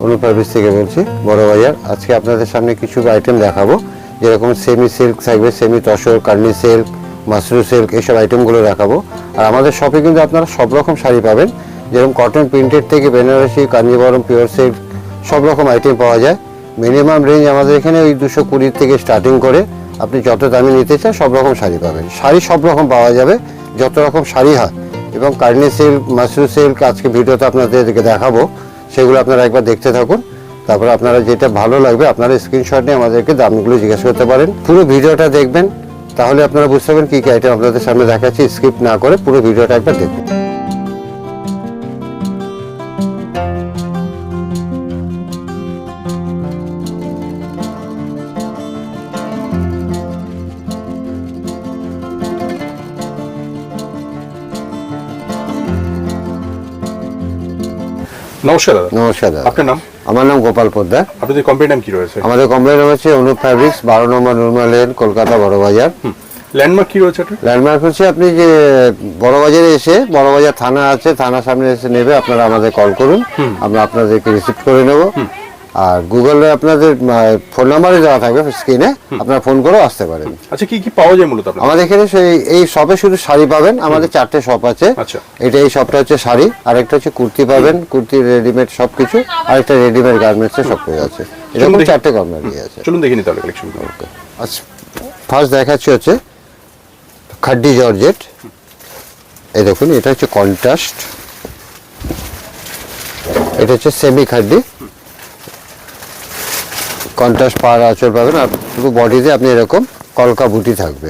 অনুপ্রবেশ থেকে বলছি, বড় বাজার। আজকে আপনাদের সামনে কিছু আইটেম দেখাবো, যেরকম সেমি সিল্ক থাকবে, semi tussar, Carney silk, Mashru silk, এইসব আইটেমগুলো দেখাবো। আর আমাদের শপে কিন্তু আপনারা সব রকম শাড়ি পাবেন, যেরকম কটন প্রিন্টেড থেকে বেনারসি, কাঞ্জিবরম, পিওর সিল্ক, সব রকম আইটেম পাওয়া যায়। মিনিমাম রেঞ্জ আমাদের এখানে ওই 220 থেকে স্টার্টিং করে আপনি যত দামি নিতে চান সব রকম শাড়ি পাবেন। শাড়ি সব রকম পাওয়া যাবে, যত রকম শাড়ি হয়। এবং কার্নি সিল্ক, মাশরু সিল্ক আজকে ভিডিওতে আপনাদেরকে দেখাবো, সেগুলো আপনারা একবার দেখতে থাকুন। তারপর আপনারা যেটা ভালো লাগবে আপনারা স্ক্রিনশট নিয়ে আমাদেরকে দামগুলো জিজ্ঞাসা করতে পারেন। পুরো ভিডিওটা দেখবেন, তাহলে আপনারা বুঝতে পারবেন কী কী আইটেম আপনাদের সামনে দেখাচ্ছি। স্কিপ না করে পুরো ভিডিওটা একবার দেখুন। নমস্কার দাদা। নমস্কার দাদা, আপনার নাম? আমার নাম গোপাল পোদ্দার। আপনাদের কোম্পানির নাম কি রয়েছে? আমাদের কোম্পানির নাম হচ্ছে অনুপ ফ্যাব্রিক্স, 12 নম্বর নুরমা লেন, কলকাতা বড় বাজার। ল্যান্ডমার্ক কি রয়েছে এটা? ল্যান্ডমার্ক হচ্ছে আপনি যে বড় বাজারে এসে, বড় বাজার থানা আছে, থানার সামনে এসে নেবে, আপনারা আমাদের কল করুন, আমরা আপনাদেরকে রিসিভ করে নেব। আর গুগলে আপনাদের ফোন নাম্বারে দেওয়া থাকবে স্ক্রিনে, আপনারা ফোন করেও আসতে পারেন। আচ্ছা, কি কি পাওয়া যায় মূলত আপনাদের? আমাদের এখানে এই শপে শুধু শাড়ি পাবেন। আমাদের 4টে শপ আছে। আচ্ছা, এই শপটা হচ্ছে শাড়ি, আরেকটা হচ্ছে কুর্তি পাবেন, কুর্তি রেডিমেড সবকিছু, আরেকটা রেডিমেড গার্মেন্টসের সব কিছু আছে। এরকম 4টে কোম্পানি আছে। চলুন দেখে নিই তাহলে কালেকশনগুলো। আচ্ছা, ফার্স্ট দেখাচ্ছি হচ্ছে খাড্ডি জর্জেট। এই দেখুন, এটা হচ্ছে কন্ট্রাস্ট, এটা হচ্ছে সেমি খাড্ডি কন্ট্রাস্ট। পাড় আঁচল পাবেন, আর পুরো বডিতে আপনি এরকম কলকা বুটি থাকবে।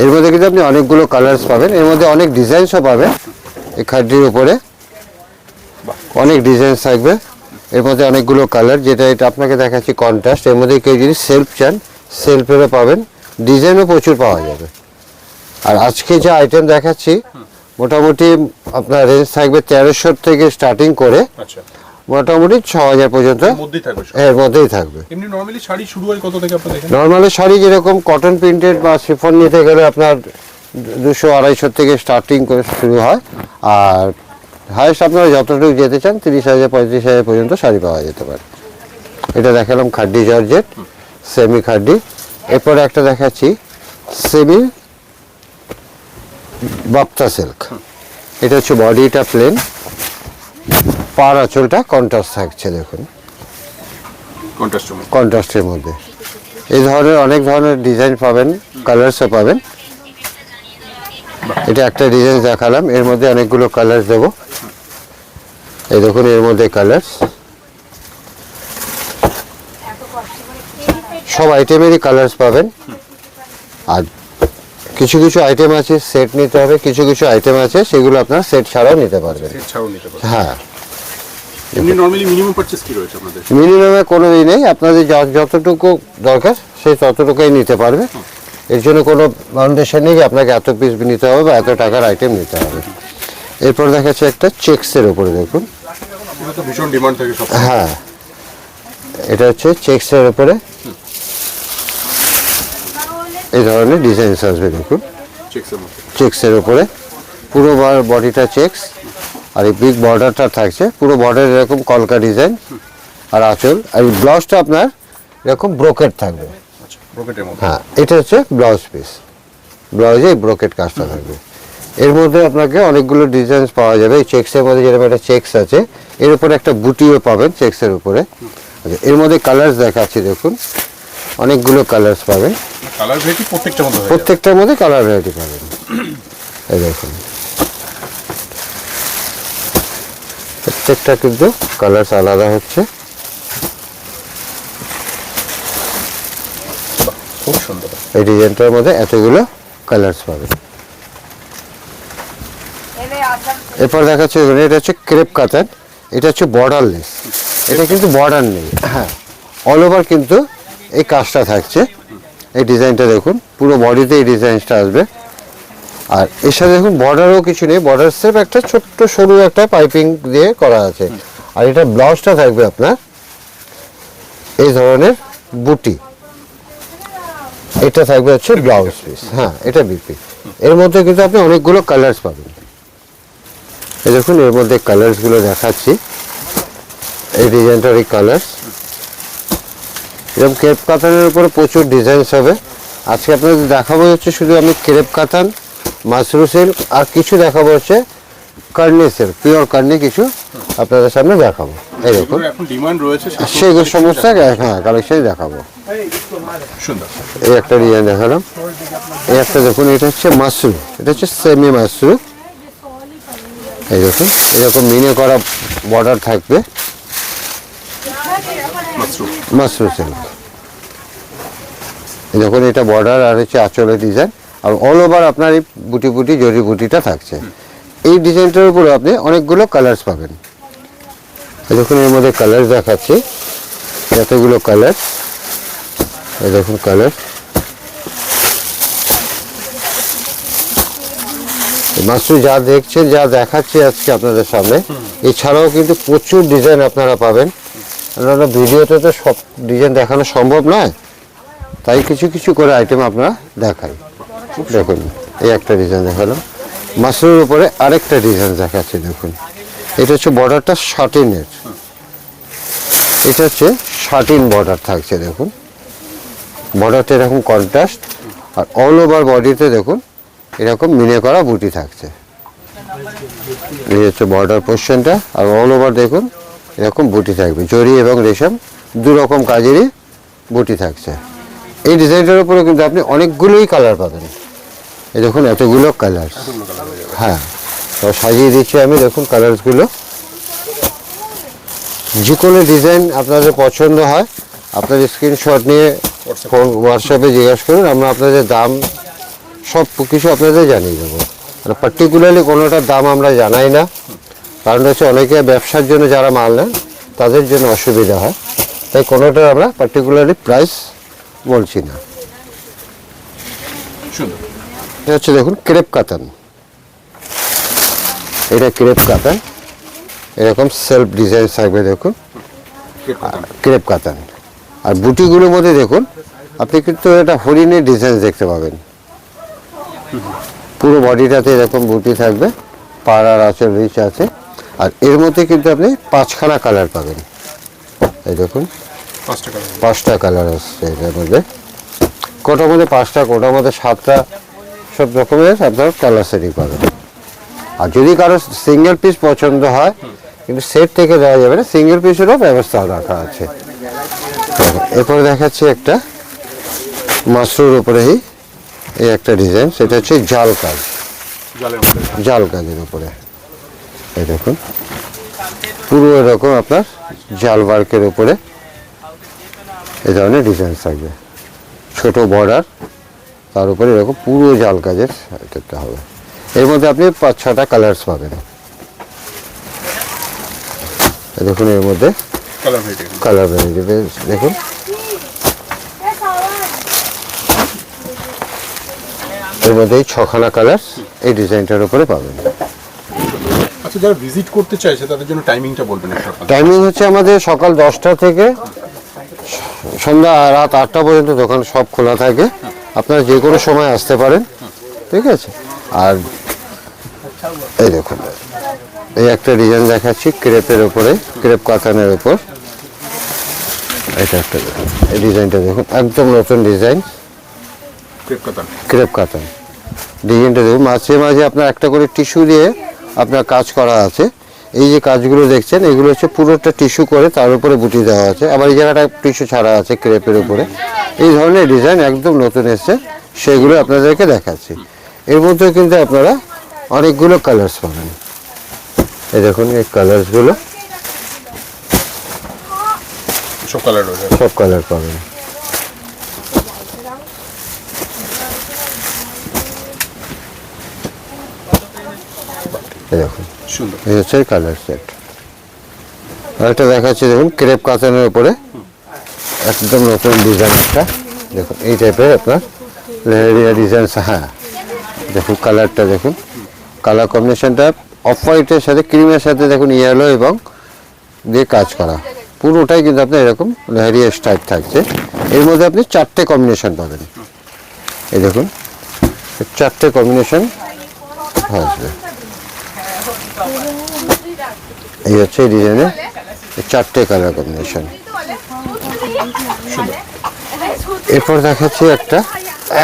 এর মধ্যে কিন্তু আপনি অনেকগুলো কালার্স পাবেন, এর মধ্যে অনেক ডিজাইনসও পাবেন। এই খাড্ডির উপরে অনেক ডিজাইন থাকবে, এর মধ্যে অনেকগুলো কালার। যেটা এটা আপনাকে দেখাচ্ছি কন্ট্রাস্ট। এর মধ্যে কেউ যদি সেলফ চান, সেলফেরও পাবেন, ডিজাইনও প্রচুর পাওয়া যাবে। আর আজকে যে আইটেম দেখাচ্ছি মোটামুটি আপনার রেঞ্জ থাকবে 1300 থেকে স্টার্টিং করে আচ্ছা, মোটামুটি 6000 পর্যন্ত মধ্যেই থাকবে। এর মধ্যেই থাকবে। এমনি নরমালি শাড়ি শুরু হয় কত থেকে আপনাদের এখানে? নর্মালি শাড়ি যেরকম কটন প্রিন্টেড বা শিফন নিতে গেলে আপনার 200-250 থেকে স্টার্টিং করে শুরু হয়। আর হাইস্ট আপনারা যতটুকু যেতে চান 30,000-35,000 পর্যন্ত শাড়ি পাওয়া যেতে পারে। এটা দেখালাম খাড্ডি জর্জেট, সেমি খাড্ডি। এরপরে একটা দেখাচ্ছি সেমি বাপ্তা সিল্ক। এটা হচ্ছে বডিটা প্লেন, পাড় আঁচলটা কন্ট্রাস্ট থাকছে। দেখুন কন্ট্রাস্টের মধ্যে এই ধরনের অনেক ধরনের ডিজাইন পাবেন, কালার্সও পাবেন। এটা একটা ডিজাইন দেখালাম, এর মধ্যে অনেকগুলো কালার্স দেবো। এই দেখুন, এর মধ্যে কালার্স সব আইটেমেরই কালার্স পাবেন। আর কিছু কিছু আইটেম আছে সেট নিতে হবে, কিছু কিছু আইটেম আছে সেগুলো আপনারা সেট ছাড়াও নিতে পারবেন। হ্যাঁ, এমনি নরমালি মিনিমাম পারচেজ কি রয়েছে আপনাদের? মিনিমামে কোনো ই নেই, আপনাদের যতটুকু দরকার সেই ততটুকুই নিতে পারবে। এর জন্য কোনো ফাউন্ডেশন নেই আপনাকে এত পিস নিতে হবে বা এত টাকার আইটেম নিতে হবে। এরপর দেখাচ্ছে একটা চেক্সের উপরে, দেখুন ভীষণ ডিমান্ড থাকে সব। হ্যাঁ, এটা হচ্ছে চেক্সের উপরে এই ধরনের ডিজাইন আসবে। দেখুন চেক্সের উপরে পুরো বডিটা চেক্স, আর এই বিগ বর্ডারটা থাকছে, পুরো বর্ডার এরকম কলকা ডিজাইন। আর আঁচল আর ব্লাউজটা আপনার এরকম ব্রোকেট থাকবে। হ্যাঁ, এটা হচ্ছে ব্লাউজ পিস, ব্লাউজে ব্রোকেট কাজটা থাকবে। এর মধ্যে আপনাকে অনেকগুলো ডিজাইন পাওয়া যাবে। এই চেক্সের মধ্যে যেরকম একটা চেক্স আছে, এর উপরে একটা বুটিও পাবেন চেক্সের উপরে। আচ্ছা, এর মধ্যে কালার্স দেখাচ্ছি, দেখুন অনেকগুলো কালার্স পাবেন, প্রত্যেকটার মধ্যে কালার ভ্যারাইটি পাবেন। এই দেখুন প্রত্যেকটা কিন্তু কালার্স আলাদা হচ্ছে। খুব সুন্দর এই ডিজাইনটার মধ্যে এতগুলো কালার্স পাবেন। এরপর দেখাচ্ছে এটা হচ্ছে ক্রেপ কাতান, এটা হচ্ছে বর্ডারলেস, এটা কিন্তু বর্ডার নেই। হ্যাঁ, অল ওভার কিন্তু এই কাজটা থাকছে। এই ডিজাইনটা দেখুন, পুরো বডিতে এই ডিজাইনটা আসবে। আর এর সাথে দেখুন বর্ডারও কিছু নেই, বর্ডার সেফ একটা ছোট্ট সরু একটা পাইপিং দিয়ে করা আছে। আর এটা ব্লাউজটা থাকবে আপনার এই ধরনের বুটি, এটা থাকবে হচ্ছে ব্লাউজ পিস। হ্যাঁ, এটা বিপি। এর মধ্যে কিন্তু আপনি অনেকগুলো কালার্স পাবেন। এই দেখুন, এর মধ্যে কালার্সগুলো দেখাচ্ছি। এই ডিজাইনটার এই কালার। এরকম ক্রেপ কাতানের উপরে প্রচুর ডিজাইনস হবে। আজকে আপনাদের দেখাবো হচ্ছে শুধু আমি ক্রেপ কাতান, মাশরু সিল্ক, আর কিছু দেখাবো হচ্ছে কার্নি সিল্ক, পিওর কার্নি কিছু আপনাদের সামনে দেখাবো। এই দেখুন যেগুলোর এখন ডিমান্ড রয়েছে সেইগুলো সমস্ত হ্যাঁ কালেকশন দেখাবো। সুন্দর। এই একটা ডিজাইন দেখালাম। এই একটা দেখুন, এটা হচ্ছে মাশরু, এটা হচ্ছে সেমি মাশরু। এই দেখুন এরকম মিনে করা বর্ডার থাকবে, মাশরুম। মাশরু সিল্ক। দেখুন এটা বর্ডার আর হচ্ছে আঁচলের ডিজাইন, আর অল ওভার আপনার এই বুটি বুটি জরি বুটিটা থাকছে। এই ডিজাইনটার উপরে আপনি অনেকগুলো কালার্স পাবেন। এই দেখুন এর মধ্যে কালার দেখাচ্ছি, এতগুলো কালার। এই দেখুন কালার, মাশরু যা দেখছেন, যা দেখাচ্ছি আজকে আপনাদের সামনে, এছাড়াও কিন্তু প্রচুর ডিজাইন আপনারা পাবেন। আপনারা ভিডিওতে তো সব ডিজাইন দেখানো সম্ভব নয়, তাই কিছু কিছু করে আইটেম আপনারা দেখাই। দেখুন এই একটা ডিজাইন দেখালাম, মাশরুর উপরে আরেকটা ডিজাইন দেখাচ্ছি। দেখুন এটা হচ্ছে বর্ডারটা শাটিনের, এটা হচ্ছে শাটিন বর্ডার থাকছে। দেখুন বর্ডারটা এরকম কন্ট্রাস্ট, আর অল ওভার বডিতে দেখুন এরকম মিনে করা বুটি থাকছে। এই হচ্ছে বর্ডার পোর্শনটা, আর অল ওভার দেখুন এরকম বুটি থাকবে, জরি এবং রেশম দু রকম কাজেরই বুটি থাকছে। এই ডিজাইনটার উপরে কিন্তু আপনি অনেকগুলোই কালার পাবেন। এই দেখুন এতগুলো কালার, হ্যাঁ তো সাজিয়ে দিচ্ছি আমি। দেখুন কালারসগুলো, যে কোনো ডিজাইন আপনাদের পছন্দ হয় আপনাদের স্ক্রিনশট নিয়ে ফোন হোয়াটসঅ্যাপে জিজ্ঞাসা করুন, আমরা আপনাদের দাম সব কিছু আপনাদের জানিয়ে দেবো। আর পার্টিকুলারলি কোনোটার দাম আমরা জানাই না, কারণ হচ্ছে অনেকে ব্যবসার জন্য যারা মাল নেন তাদের জন্য অসুবিধা হয়, তাই কোনোটার আমরা পার্টিকুলারলি প্রাইস বলছি না। সুন্দর। এটা হচ্ছে দেখুন ক্রেপ কাতান, এটা ক্রেপ কাতান, এরকম সেলফ ডিজাইন থাকবে। দেখুন ক্রেপ কাতান, আর বুটিগুলোর মধ্যে দেখুন আপনি কিন্তু এটা হরিণের ডিজাইন দেখতে পাবেন। পুরো বডিটাতে এরকম বুটি থাকবে, পাড় আর আঁচল রিচ আছে, আর এর মধ্যে কিন্তু আপনি 5খানা কালার পাবেন। এই দেখুন 5টা কালার আসছে এটার মধ্যে, কোটার মধ্যে 5টা, কোটার মধ্যে 7টা, সব রকমের আপনার কালার সেটিং পাবেন। আর যদি কারো সিঙ্গেল পিস পছন্দ হয়, কিন্তু সেট থেকে দেওয়া যাবে না, সিঙ্গেল পিসেরও ব্যবস্থা রাখা আছে। এরপরে দেখাচ্ছি একটা মাশরুর উপরেই এই একটা ডিজাইন, সেটা হচ্ছে জাল কাজ, জাল কাজের উপরে। এই দেখুন পুরো এরকম আপনার জাল ওয়ার্কের উপরে এই ধরনের ডিজাইন থাকবে, ছোট বর্ডার, তার উপরে এরকম পুরো জাল কাজের আইটেমটা হবে। এর মধ্যে আপনি 5-6টা কালার্স পাবেন। দেখুন এর মধ্যে কালার ভ্যারাইটি দেখুন, এর মধ্যে 6খানা কালার এই ডিজাইনটার উপরে পাবেন। আচ্ছা, যারা ভিজিট করতে চাইছে তাদের জন্য টাইমিংটা বলবেন। টাইমিং হচ্ছে আমাদের সকাল 10টা থেকে সন্ধ্যা রাত 8টা পর্যন্ত দোকান সব খোলা থাকে, আপনারা যে কোনো সময় আসতে পারেন, ঠিক আছে। আর এই দেখুন এই একটা ডিজাইন দেখাচ্ছি ক্রেপের উপরে, ক্রেপ কাতানের উপর। এটা একটা দেখুন, এই ডিজাইনটা দেখুন একদম নতুন ডিজাইন, ক্রেপ কাতান। ডিজাইনটা দেখুন, মাঝে মাঝে আপনার একটা করে টিস্যু দিয়ে আপনার কাজ করা আছে। এই যে কাজগুলো দেখছেন এগুলো হচ্ছে পুরোটা টিস্যু করে তার উপরে বুটি দেওয়া আছে, আবার এই জায়গাটা টিস্যু ছাড়া আছে ক্রেপের উপরে। এই ধরনের ডিজাইন একদম নতুন এসছে, সেগুলো আপনাদেরকে দেখাচ্ছি। এর মধ্যে কিন্তু আপনারা অনেকগুলো কালার্স পাবেন। এই দেখুন এই কালার্সগুলো, সব কালার পাবেন। দেখুন এই হচ্ছে কালার সেট। আরেকটা দেখাচ্ছি দেখুন ক্রেপ কাতানের উপরে একদম নতুন ডিজাইন একটা, দেখুন এই টাইপের আপনার লেহেরিয়া ডিজাইন। হ্যাঁ দেখুন কালারটা দেখুন, কালার কম্বিনেশনটা অফ হোয়াইটের সাথে ক্রিমের সাথে দেখুন ইয়েলো এবং দিয়ে কাজ করা, পুরোটাই কিন্তু আপনার এরকম লেহেরিয়া স্টাইল থাকছে। এর মধ্যে আপনি 4টে কম্বিনেশন পাবেন। এই দেখুন 4টে কম্বিনেশন আসবে। এই হচ্ছে এই ডিজাইনের চারটে কালার কম্বিনেশন। এরপর দেখাচ্ছি একটা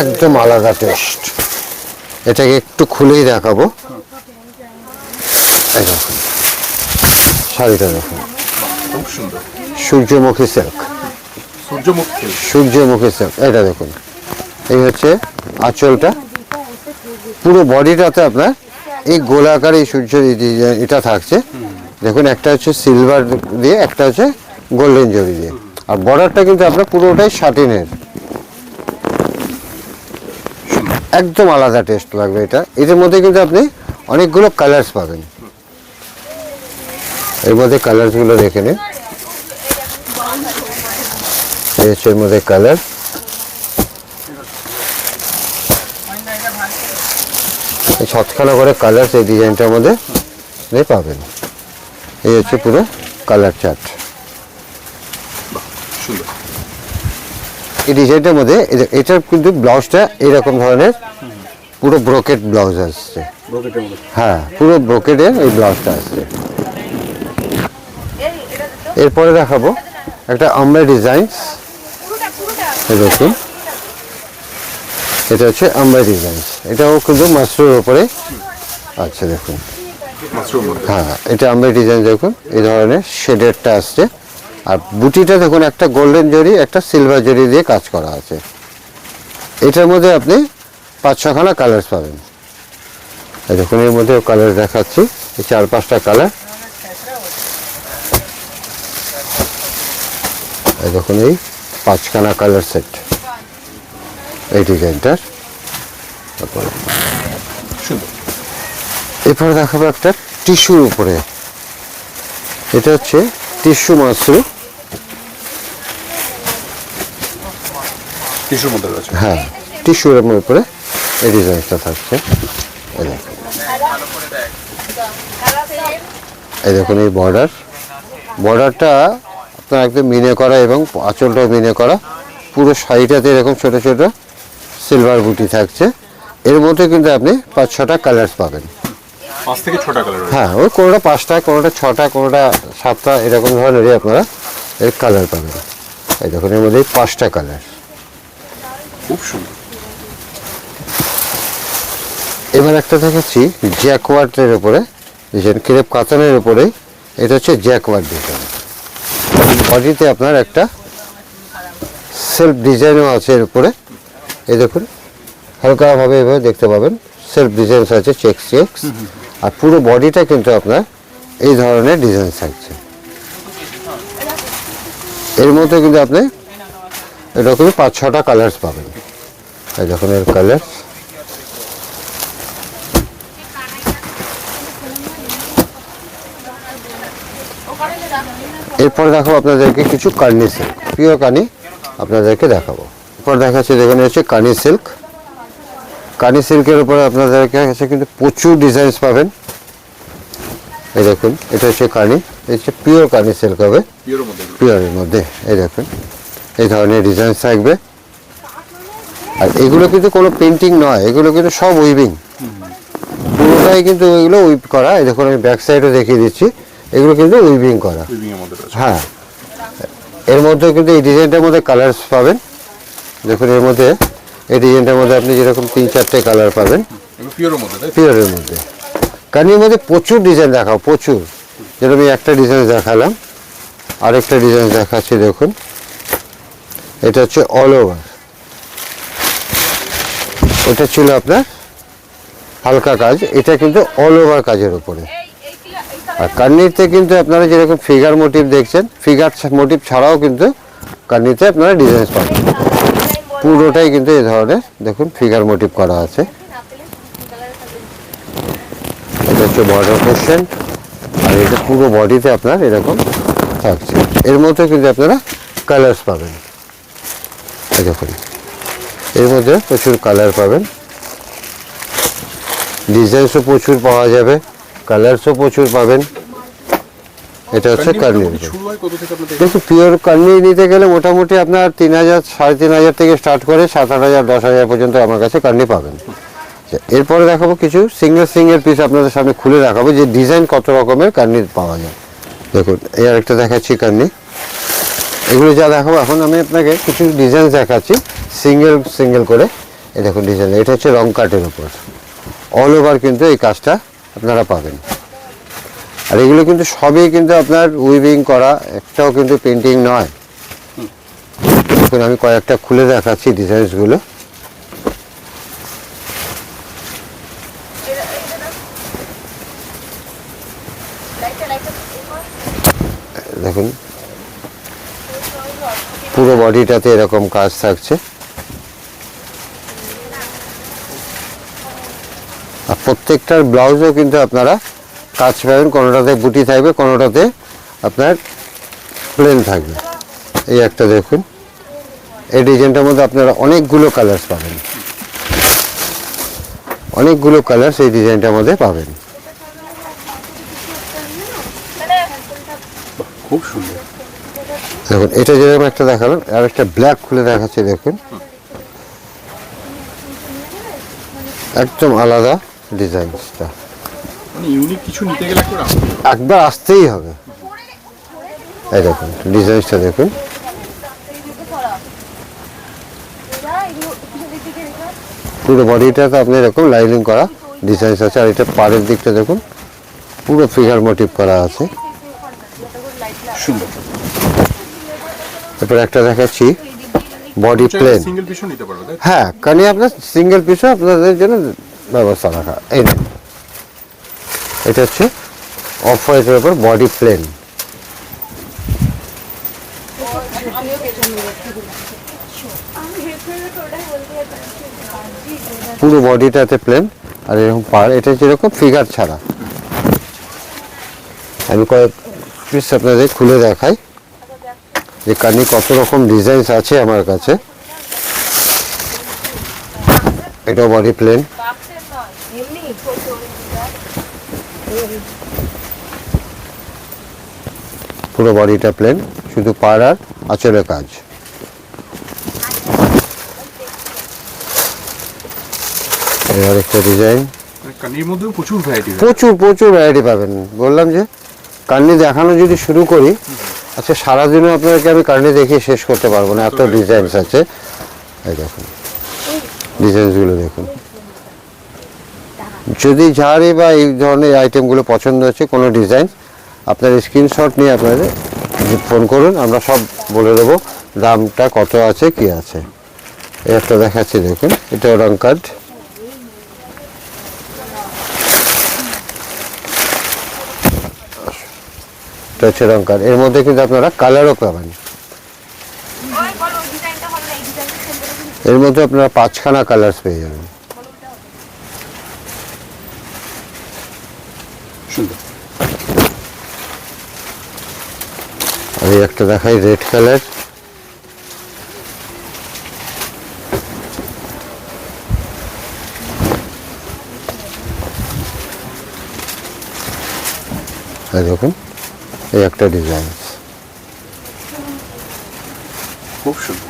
একদম আলাদা টেস্ট, এটাকে একটু খুলেই দেখাবো। এই দেখুন শাড়িটা দেখুন, খুব সুন্দর। সূর্যমুখী সিল্ক, সূর্যমুখী। সূর্যমুখী সিল্ক। এটা দেখুন, এই হচ্ছে আঁচলটা, পুরো বডিটাতে আপনার এই গোলাকার এই সূর্য এটা থাকছে। দেখুন একটা হচ্ছে সিলভার দিয়ে, একটা হচ্ছে গোল্ডেন জরি দিয়ে, আর বর্ডারটা কিন্তু আপনার পুরোটাই শাটিনের। একদম আলাদা টেস্ট লাগবে এটা। এটার মধ্যে কিন্তু আপনি অনেকগুলো কালার্স পাবেন। এর মধ্যে কালারসগুলো দেখে নিন। এই হচ্ছে এর মধ্যে কালার। এই 7খানা করে কালার্স এই ডিজাইনটার মধ্যে পাবেন। এই হচ্ছে পুরো কালার চার্ট। সুন্দর। এই ডিজাইনটার মধ্যে এটার কিন্তু ব্লাউজটা এরকম ধরনের পুরো ব্রোকেট ব্লাউজ আসছে। ব্রোকেটের মধ্যে। হ্যাঁ, পুরো ব্রোকেটের এই ব্লাউজটা আসছে। এরপরে দেখাবো একটা আমরা ডিজাইনস। দেখুন এটা হচ্ছে আমরা ডিজাইনস, এটাও কিন্তু মাশরুমের উপরে। আচ্ছা দেখুন, মাশরুম মধ্যে। হ্যাঁ এটা আমরা ডিজাইন দেখুন, এই ধরনের শেডেরটা আসছে। আর বুটিটা দেখুন একটা গোল্ডেন জরি একটা সিলভার জরি দিয়ে কাজ করা আছে। এটার মধ্যে আপনি 5-6খানা কালার পাবেন। এই দেখুন এর মধ্যে কালার দেখাচ্ছি, এই 4-5টা কালার। এই দেখুন এই 5খানা কালার সেট এই ডিজাইনটার। সুন্দর। এরপরে দেখাবো একটা টিস্যুর উপরে, এটা হচ্ছে টিস্যু মাশরুম। টিস্যুর মধ্যে রয়েছে। হ্যাঁ, টিস্যুর উপরে এই ডিজাইনটা থাকছে। এই দেখুন, এই দেখুন এই বর্ডারটা আপনার একদম মিনে করা এবং আঁচলটাও মিনে করা। পুরো শাড়িটাতে এরকম ছোট ছোট সিলভার বুটি থাকছে। এর মধ্যে কিন্তু আপনি 5-6টা কালার্স পাবেন। 5 থেকে 6টা কালার রয়েছে। হ্যাঁ, ওই কোনোটা 5টা, কোনোটা 6টা, কোনোটা 7টা, এরকম ধরনেরই আপনারা এর কালার পাবেন। এই দেখুন এর মধ্যে 5টা কালার। খুব সুন্দর। এবার একটা দেখাচ্ছি জ্যাকওয়ার্ডের উপরে ডিজাইন, ক্রেপ কাতানের উপরে। এটা হচ্ছে জ্যাকওয়ার্ড ডিজাইন। বডিতে আপনার একটা সেলফ ডিজাইনও আছে এর উপরে। এই দেখুন হালকাভাবে এভাবে দেখতে পাবেন সেলফ ডিজাইন আছে, চেক্স। আর পুরো বডিটা কিন্তু আপনার এই ধরনের ডিজাইন থাকছে। এর মধ্যে কিন্তু আপনি এরকমই 5-6টা কালার্স পাবেন। এই দেখুন এর কালার। এরপর দেখাবো আপনাদেরকে কিছু কার্নি সিল্ক, পিওর কানি আপনাদেরকে দেখাবো। এরপর দেখাচ্ছি, দেখুন হচ্ছে কানি সিল্ক। কানি সিল্কের উপরে আপনাদের কাছে কিন্তু প্রচুর ডিজাইনস পাবেন। এই দেখুন এটা হচ্ছে কানি, এটা হচ্ছে পিওর কানি সিল্ক হবে, পিওরের মধ্যে। এই দেখুন এই ধরনের ডিজাইন থাকবে। আর এগুলো কিন্তু কোনো পেন্টিং নয়, এগুলো কিন্তু সব উইভিং, পুরোটাই কিন্তু ওইগুলো উইভ করা। এই দেখুন আমি ব্যাক সাইডও দেখিয়ে দিচ্ছি, এগুলো কিন্তু উইভিং করা। হ্যাঁ, এর মধ্যে কিন্তু এই ডিজাইনটার মধ্যে কালার্স পাবেন। দেখুন এর মধ্যে এই ডিজাইনটার মধ্যে আপনি যেরকম 3-4টে কালার পাবেন পিওরের মধ্যে। কানির মধ্যে প্রচুর ডিজাইন দেখাও, প্রচুর। যেরকম আমি একটা ডিজাইন দেখালাম, আরেকটা ডিজাইন দেখাচ্ছি। দেখুন এটা হচ্ছে অল ওভার, ওটা ছিল আপনার হালকা কাজ, এটা কিন্তু অল ওভার কাজের উপরে। আর কান্নিতে কিন্তু আপনারা যেরকম ফিগার মোটিভ দেখছেন, ফিগার মোটিভ ছাড়াও কিন্তু কান্নিতে আপনারা ডিজাইন পাবেন। পুরোটাই কিন্তু এই ধরনের দেখুন ফিগার মোটিভ করা আছে। এটা হচ্ছে বর্ডার পোর্শন, আর এটা পুরো বডিতে আপনার এরকম থাকছে। এর মধ্যে কিন্তু আপনারা কালার্স পাবেন। এই দেখুন এর মধ্যে প্রচুর কালার পাবেন, ডিজাইনসও প্রচুর পাওয়া যাবে, কালার্সও প্রচুর পাবেন। এটা হচ্ছে কার্নি। দেখুন পিওর কার্নি নিতে গেলে মোটামুটি আপনার 3,000, 3,500 থেকে স্টার্ট করে 7,000, 10,000 পর্যন্ত আমার কাছে কার্নি পাবেন। এরপরে দেখাবো কিছু সিঙ্গেল পিস আপনাদের সামনে খুলে দেখাবো যে ডিজাইন কত রকমের কার্নি পাওয়া যায়। দেখুন এই আরেকটা দেখাচ্ছি কান্নি। এগুলো যা দেখাবো এখন আমি আপনাকে কিছু ডিজাইন দেখাচ্ছি সিঙ্গেল সিঙ্গেল করে। এই দেখুন ডিজাইন, এটা হচ্ছে রং কাটের উপর অল ওভার কিন্তু এই কাজটা আপনারা পাবেন। আর এগুলো কিন্তু সবই কিন্তু আপনার উইভিং করা, একটাও কিন্তু পেন্টিং নয়। দেখুন আমি কয়েকটা খুলে দেখাচ্ছি ডিজাইনসগুলো। দেখুন পুরো বডিটাতে এরকম কাজ থাকছে, আর প্রত্যেকটার ব্লাউজও কিন্তু আপনারা কাজ পাবেন, কোনোটাতে বুটি থাকবে, কোনোটাতে আপনার প্লেন থাকবে। এই একটা দেখুন, এই ডিজাইনটার মধ্যে আপনারা অনেকগুলো কালার্স পাবেন, অনেকগুলো কালার্স এই ডিজাইনটার মধ্যে পাবেন। খুব সুন্দর। দেখুন এটা যেরকম একটা দেখালাম, আর একটা ব্ল্যাক খুলে দেখাচ্ছি। দেখুন একদম আলাদা ডিজাইনসটা, মানে ইউনিক কিছু নিতে গেলে একবার আসতেই হবে। এই দেখুন ডিজাইনসটা দেখুন, পুরো বডিটাতে আপনি এরকম লাইনিং করা ডিজাইনস আছে। আর এটা পাড়ের দিকটা দেখুন পুরো ফিগার মোটিভ করা আছে। সুন্দর। এরপর একটা দেখাচ্ছি বডি প্লেন। সিঙ্গেল পিসও নিতে পারবে, তাই? হ্যাঁ, কারণ আপনার সিঙ্গেল পিসও আপনাদের জন্য ব্যবস্থা রাখা। এই না, এটা হচ্ছে অফ হোয়াইটের উপর বডি প্লেন। পুরো বডিটাতে প্লেন আর এরকম পাড়, এটা যেরকম ফিগার ছাড়া। আমি কয়েক পিস আপনাদের খুলে দেখাই যে কানি কত রকম ডিজাইনস আছে আমার কাছে। এটাও বডি প্লেন, পুরো বডিটা প্লেন, শুধু পাড় আর আঁচলের কাজ। এর একটা ডিজাইন, কানির মধ্যেও প্রচুর ভ্যারাইটি। প্রচুর প্রচুর ভ্যারাইটি পাবেন। বললাম যে কান্নি দেখানো যদি শুরু করি, আচ্ছা সারাদিনও আপনাদেরকে আমি কান্নি দেখিয়ে শেষ করতে পারবো না, এত ডিজাইনস আছে। এই দেখুন ডিজাইনসগুলো দেখুন। যদি যারই বা এই ধরনের আইটেমগুলো পছন্দ হচ্ছে কোনো ডিজাইন, আপনার স্ক্রিনশট নিয়ে আপনাদের ফোন করুন, আমরা সব বলে দেবো দামটা কত আছে কি আছে। এই একটা দেখাচ্ছি দেখুন, এটাও রং কার্ড। এটা হচ্ছে রং কার্ড, এর মধ্যে কিন্তু আপনারা কালারও পাবেন। এর মধ্যে আপনারা 5খানা কালার্স পেয়ে যাবেন। সুন্দর। আমি একটা দেখাই রেড কালার, দেখুন এই একটা ডিজাইন খুব সুন্দর।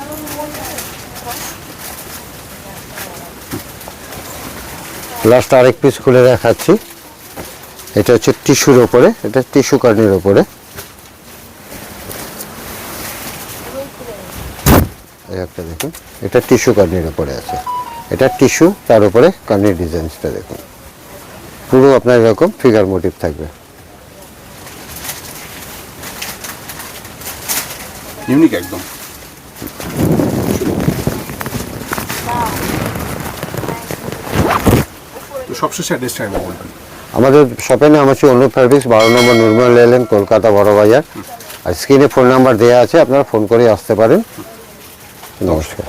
লাস্ট আরেক পিস খুলে দেখাচ্ছি। এটা হচ্ছে টিস্যুর ওপরে, এটা টিস্যু কার্নির ওপরে। এই একটা দেখুন, এটা টিস্যু কার্নির ওপরে আছে, এটা টিস্যু, তার উপরে কার্নির ডিজাইনসটা দেখুন, পুরো আপনার এরকম ফিগার মোটিভ থাকবে। ইউনিক একদম। তো সবশেষে অ্যাড্রেসটা আমি বলবেন। আমাদের শপের নাম হচ্ছে অনুপ ফ্যাব্রিক্স, 12 নম্বর নুরমহল লেন, কলকাতা বড় বাজার। আর স্ক্রিনে ফোন নাম্বার দেওয়া আছে, আপনারা ফোন করে আসতে পারেন। নমস্কার।